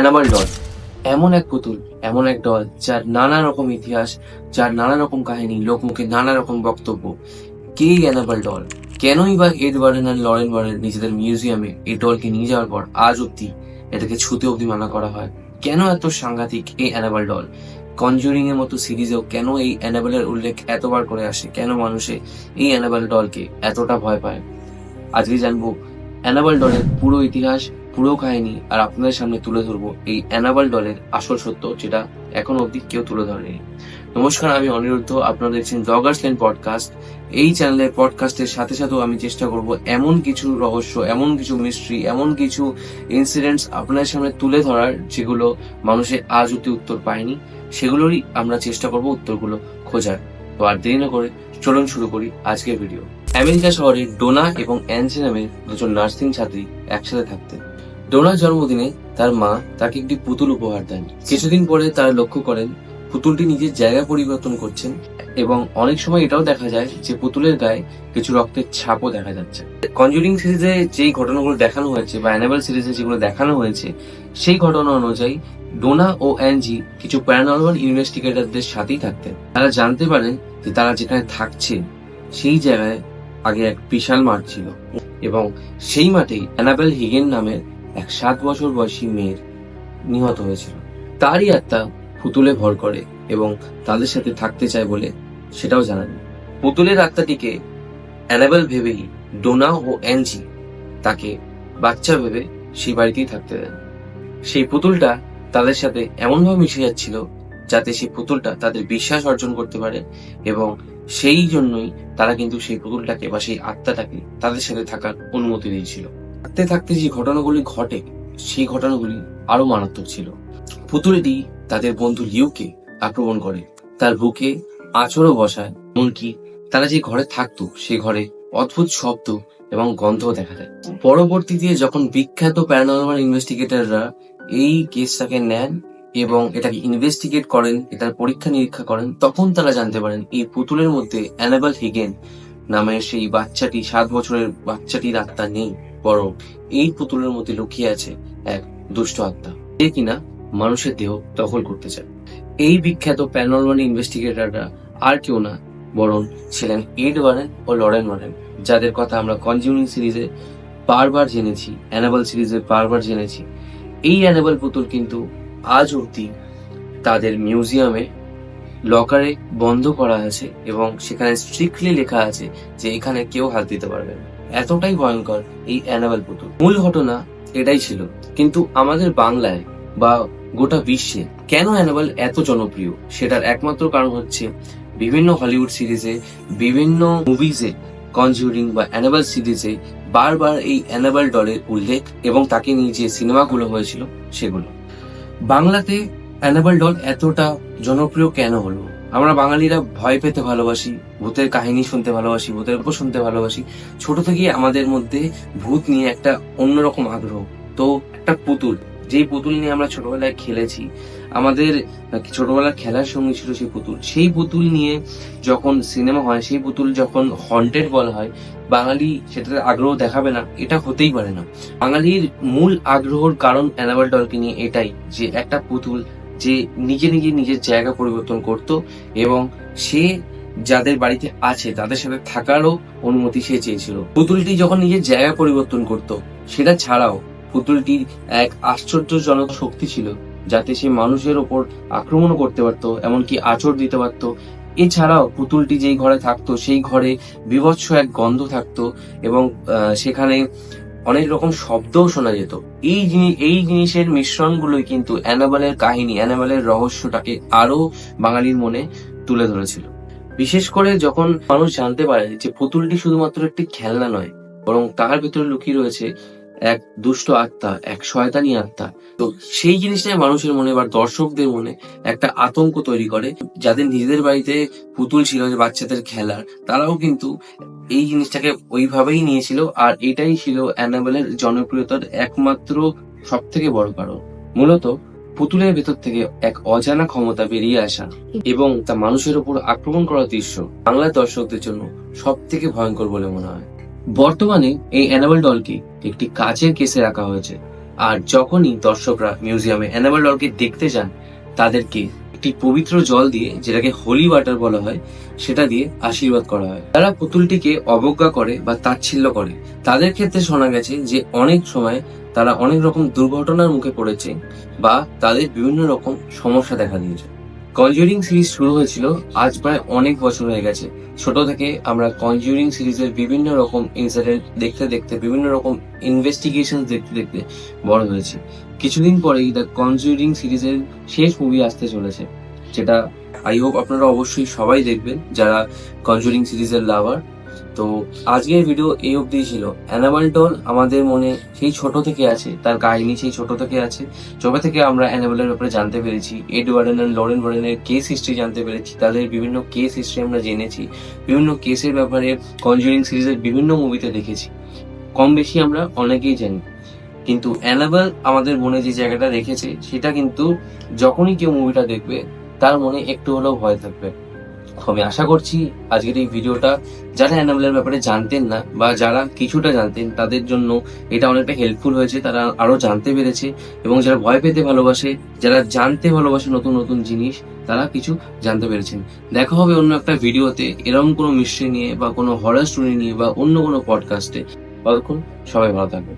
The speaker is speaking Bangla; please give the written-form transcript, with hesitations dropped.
অ্যানাবেল ডল এমন এক পুতুল, এমন এক ডল যার নানা রকম ইতিহাস, যার নানা রকম কাহিনী, লোকমুখে নানা রকম বক্তব্য। কে এই অ্যানাবেল ডল? কেনই বা এড ওয়ারেন আর লরেন ওয়ারেন নিজেদের মিউজিয়ামে এই ডলকে নিয়ে যাওয়ার পর আজ অব্দি এটাকে ছুতে অব্দি মানা করা হয়? কেন এত সাংঘাতিক এই অ্যানাবেল ডল? কনজুরিং এর মতো সিরিজেও কেন এই অ্যানাবেলের উল্লেখ এতবার করে আসে? কেন মানুষে এই অ্যানাবেল ডলকে এতটা ভয় পায়? আজকে জানবো অ্যানাবেল ডলের পুরো ইতিহাস, পুরো কাহিনী, আর আপনাদের সামনে তুলে ধরবো এই অ্যানাবেল ডলের আসল সত্য, যেটা এখন অবধি কেউ তুলে ধরেনি। নমস্কার, আমি অনিরুদ্ধ, আপনারা দেখছেন ব্লগার্স লাইন পডকাস্ট। এই চ্যানেলের পডকাস্টের সাথে সাথেও আমি চেষ্টা করব এমন কিছু রহস্য, এমন কিছু মিস্ট্রি, এমন কিছু ইনসিডেন্টস আপনাদের সামনে তুলে ধরার যেগুলো মানুষে আজ অব্দি উত্তর পায়নি, সেগুলোরই আমরা চেষ্টা করব উত্তরগুলো খোঁজার। তো আর দেরি না করে চলুন শুরু করি আজকের ভিডিও। আমেরিকা শহরে ডোনা এবং অ্যানজি নামের দুজন নার্সিং ছাত্রী একসাথে থাকতেন। ডোনার জন্মদিনে তার মা তাকে একটি পুতুল উপহার দেন। কিছুদিন পরে তারা লক্ষ্য করেন পুতুলটি নিজের জায়গা পরিবর্তন করছেন, এবং অনেক সময় এটাও দেখা যায় যে পুতুলের গায়ে কিছু রক্তের ছাপও দেখা যাচ্ছে। কনজুরিং সিরিজে যেই ঘটনাগুলো দেখানো হয়েছে বা অ্যানাবেল সিরিজে যেগুলো দেখানো হয়েছে, সেই ঘটনা অনুযায়ী ডোনা ও অ্যানজি কিছু প্যারানর্মাল ইনভেস্টিগেটরদের সাথেই থাকতেন। তারা জানতে পারেন যে তারা যেখানে থাকছে সেই জায়গায় আগে এক বিশাল মাঠ ছিল, এবং সেই মাঠেই অ্যানাবেল হিগেন নামের এক 7 বছর বয়সী মেয়ের নিহত হয়েছিল। তারই আত্মা পুতুলে ভর করে এবং তাদের সাথে থাকতে চায় বলে সেটাও জানান। পুতুলের আত্মাটিকে অ্যানাবেল ভেবেই ডোনা ও অ্যানজি তাকে বাচ্চা ভেবে সেই বাড়িতেই থাকতে দেন। সেই পুতুলটা তাদের সাথে এমনভাবে মিশে যাচ্ছিল যাতে সেই পুতুলটা তাদের বিশ্বাস অর্জন করতে পারে, এবং সেই জন্যই তারা কিন্তু সেই পুতুলটাকে বা সেই আত্মাটাকে তাদের সাথে থাকার অনুমতি দিয়েছিল। থাকতে থাকতে যে ঘটনাগুলি ঘটে, সেই ঘটনাগুলি আরো মারাত্মক ছিল। পুতুলটি তাদের বন্ধু লিউকে আক্রমণ করে, তার বুকে আঁচড়ও বসায়, এমনকি তারা যে ঘরে থাকতো সেই ঘরে অদ্ভুত শব্দ এবং গন্ধও দেখা যায়। পরবর্তীতে যখন বিখ্যাত প্যারানর্মাল ইনভেস্টিগেটররা এই কেসটাকে নেন এবং এটাকে ইনভেস্টিগেট করেন, এটার পরীক্ষা নিরীক্ষা করেন, তখন তারা জানতে পারেন এই পুতুলের মধ্যে অ্যানাবেল হিগেন নামের সেই বাচ্চাটি, 7 বছরের বাচ্চাটির আত্মা নেই, বরং এই পুতুলের মধ্যে লুকিয়ে আছে এক দুষ্ট আত্মা, যে কিনা মানুষের দেহ দখল করতে চায়। এই বিখ্যাত প্যারানর্মাল ইনভেস্টিগেটররা আর কেউ না, বরং ছিলেন এড ওয়ারেন ও লরেন ওয়ারেন, যাদের কথা আমরা কনজিউরিং সিরিজে বারবার জেনেছি, অ্যানাবেল সিরিজে বারবার জেনেছি। এই অ্যানাবেল পুতুল কিন্তু আজ অব্দি তাদের মিউজিয়ামে লকারে বন্ধ করা আছে, এবং সেখানে স্ট্রিক্টলি লেখা আছে যে এখানে কেউ হাত দিতে পারবে না। এতটাই ভয়ঙ্কর এই অ্যানাবেল পুতুল। মূল ঘটনা এটাই ছিল, কিন্তু আমাদের বাংলায় বা গোটা বিশ্বে কেন অ্যানাবেল এত জনপ্রিয়, সেটার একমাত্র কারণ হচ্ছে বিভিন্ন হলিউড সিরিজে, বিভিন্ন মুভিজে, কনজুরিং বা অ্যানাবেল সিরিজে বারবার এই অ্যানাবেল ডলের উল্লেখ, এবং তাকে নিয়ে যে সিনেমাগুলো হয়েছিল সেগুলো। বাংলাতে অ্যানাবেল ডল এতটা জনপ্রিয় কেন হলো? আমরা বাঙালিরা ভয় পেতে ভালোবাসি, ভূতের কাহিনী শুনতে ভালোবাসি, ভূতের গল্প শুনতে ভালোবাসি। ছোট থেকেই আমাদের মধ্যে ভূত নিয়ে একটা অন্যরকম আগ্রহ। তো একটা পুতুল, যেই পুতুল নিয়ে আমরা ছোটবেলায় খেলেছি, আমাদের ছোটবেলার খেলার সঙ্গে ছিল সেই পুতুল, সেই পুতুল নিয়ে যখন সিনেমা হয়, সেই পুতুল যখন হন্টেড বলা হয়, বাঙালি সেটাতে আগ্রহ দেখাবে না? এটা হতেই পারে না। বাঙালির মূল আগ্রহর কারণ অ্যানাবেল ডলকে নিয়ে এটাই, যে একটা পুতুল যে নিজে নিজে নিজের জায়গা পরিবর্তন করত, এবং সে যাদের বাড়িতে আছে তাদের সাথে থাকারও অনুমতি সে চেয়েছিল। পুতুলটি যখন নিজের জায়গা পরিবর্তন করত, সেটা ছাড়াও পুতুলটির এক আশ্চর্যজনক শক্তি ছিল, যাতে সে মানুষের ওপর আক্রমণ করতে পারতো, এমনকি আঁচড় দিতে পারতো। এছাড়াও পুতুলটি যেই ঘরে থাকতো সেই ঘরে বীভৎস এক গন্ধ থাকতো, এবং সেখানে অনেক রকম শব্দও শোনা যেত। এই জিনিসের মিশ্রণগুলোই কিন্তু অ্যানাবেলের কাহিনী, অ্যানাবেলের রহস্যটাকে আরো বাঙালির মনে তুলে ধরেছিল। বিশেষ করে যখন মানুষ জানতে পারে যে পুতুলটি শুধুমাত্র একটি খেলনা নয়, বরং তার ভিতরে লুকিয়ে রয়েছে এক দুষ্ট আত্মা, এক শয়তানি আত্মা। তো সেই জিনিসটাই মানুষের মনে বা দর্শকদের মনে একটা আতঙ্ক তৈরি করে। যাদের নিজেদের বাড়িতে পুতুল ছিল, যে বাচ্চাদের খেলার, তারাও কিন্তু এই জিনিসটাকে ওইভাবেই নিয়েছিল, আর এটাই ছিল অ্যানাবেলের জনপ্রিয়তার একমাত্র সব থেকে বড় কারণ। মূলত পুতুলের ভেতর থেকে এক অজানা ক্ষমতা বেরিয়ে আসা এবং তা মানুষের উপর আক্রমণ করার দৃশ্য বাংলার দর্শকদের জন্য সব থেকে ভয়ঙ্কর বলে মনে হয়। বর্তমানে এই অ্যানাবেল ডলকে একটি কাচের কেসে রাখা হয়েছে, আর যখনই দর্শকরা মিউজিয়ামে অ্যানাবেল ডলকে দেখতে যান, তাদেরকে একটি পবিত্র জল দিয়ে, যেটাকে হোলি ওয়াটার বলা হয়, সেটা দিয়ে আশীর্বাদ করা হয়। যারা পুতুলটিকে অবজ্ঞা করে বা তাচ্ছিল্য করে, তাদের ক্ষেত্রে শোনা গেছে যে অনেক সময় তারা অনেক রকম দুর্ঘটনার মুখে পড়েছে বা তাদের বিভিন্ন রকম সমস্যা দেখা দিয়েছে। কনজিউরিং সিরিজ শুরু হয়েছিল আজ প্রায় অনেক বছর হয়ে গেছে। ছোট থেকে আমরা কনজিউরিং সিরিজের বিভিন্ন রকম ইনসিডেন্ট দেখতে দেখতে, বিভিন্ন রকম ইনভেস্টিগেশন দেখতে দেখতে বড় হয়েছি। কিছুদিন পরেই দ্য কনজিউরিং সিরিজের শেষ মুভি আসতে চলেছে, যেটা আই হোপ আপনারা অবশ্যই সবাই দেখবেন যারা কনজিউরিং সিরিজের লাভার। তো আজকের ভিডিও এই অবধি ছিল। অ্যানাবেল ডল আমাদের মনে সেই ছোট থেকে আছে, তার কাহিনী সেই ছোট থেকে আছে। যবে থেকে আমরা অ্যানাবেলের ব্যাপারে জানতে পেরেছি, এড ওয়ার্ডেন আর লরেন ওয়ার্ডেনের কেস হিস্ট্রি জানতে পেরেছি, তাদের বিভিন্ন কেস হিস্ট্রি আমরা জেনেছি, বিভিন্ন কেসের ব্যাপারে কনজিউরিং সিরিজের বিভিন্ন মুভিতে দেখেছি। কম বেশি আমরা অনেকেই জানি, কিন্তু অ্যানাবেল আমাদের মনে যে জায়গাটা রেখেছে, সেটা কিন্তু যখনই কেউ মুভিটা দেখবে তার মনে একটু হলেও ভয় থাকবে। আমি আশা করছি আজকের এই ভিডিওটা যারা অ্যানাবেলের ব্যাপারে জানতেন না বা যারা কিছুটা জানতেন, তাদের জন্য এটা অনেকটা হেল্পফুল হয়েছে। তারা আরো জানতে পেরেছে, এবং যারা ভয় পেতে ভালোবাসে, যারা জানতে ভালোবাসে নতুন নতুন জিনিস, তারা কিছু জানতে পেরেছেন। দেখা হবে অন্য একটা ভিডিওতে এরকম কোনো মিস্ট্রি নিয়ে বা কোনো হরর স্টোরি নিয়ে বা অন্য কোনো পডকাস্টে। ততক্ষণ সবাই ভালো থাকবে।